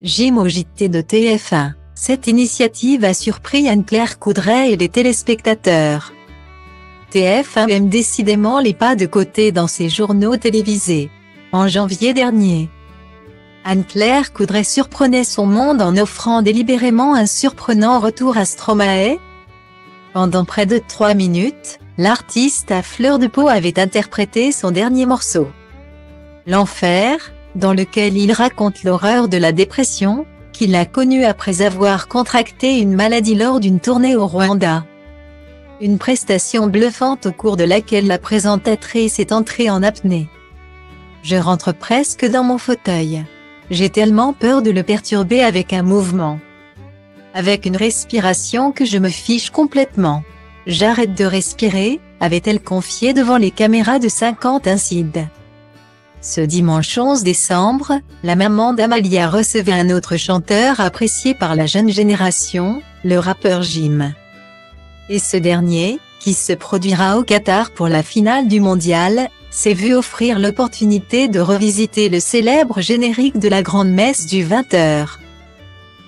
Jim au JT de TF1. Cette initiative a surpris Anne-Claire Coudray et les téléspectateurs. TF1 aime décidément les pas de côté dans ses journaux télévisés. En janvier dernier, Anne-Claire Coudray surprenait son monde en offrant délibérément un surprenant retour à Stromae. Pendant près de 3 minutes, l'artiste à fleur de peau avait interprété son dernier morceau, L'Enfer, dans lequel il raconte l'horreur de la dépression, qu'il a connue après avoir contracté une maladie lors d'une tournée au Rwanda. Une prestation bluffante au cours de laquelle la présentatrice est entrée en apnée. Je rentre presque dans mon fauteuil. J'ai tellement peur de le perturber avec un mouvement, avec une respiration que je me fiche complètement. J'arrête de respirer, avait-elle confié devant les caméras de 50 Inside. Ce dimanche 11 décembre, la maman d'Amalia recevait un autre chanteur apprécié par la jeune génération, le rappeur Jim. Et ce dernier, qui se produira au Qatar pour la finale du mondial, s'est vu offrir l'opportunité de revisiter le célèbre générique de la grande messe du 20h.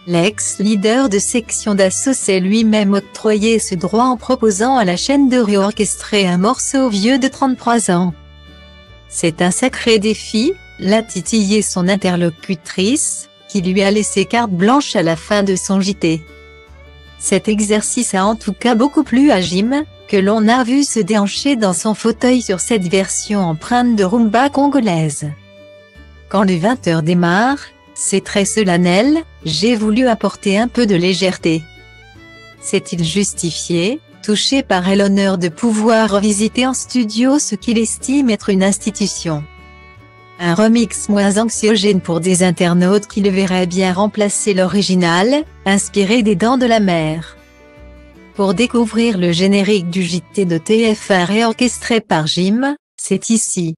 L'ex-leader de section d'assaut s'est lui-même octroyé ce droit en proposant à la chaîne de réorchestrer un morceau vieux de 33 ans. C'est un sacré défi, l'a titillé son interlocutrice, qui lui a laissé carte blanche à la fin de son JT. Cet exercice a en tout cas beaucoup plu à Jim, que l'on a vu se déhancher dans son fauteuil sur cette version empreinte de rumba congolaise. Quand le 20h démarre, c'est très solennel, j'ai voulu apporter un peu de légèreté. S'est-il justifié, touché par l'honneur de pouvoir revisiter en studio ce qu'il estime être une institution. Un remix moins anxiogène pour des internautes qui le verraient bien remplacer l'original, inspiré des Dents de la Mer. Pour découvrir le générique du JT de TF1 réorchestré par Jim, c'est ici.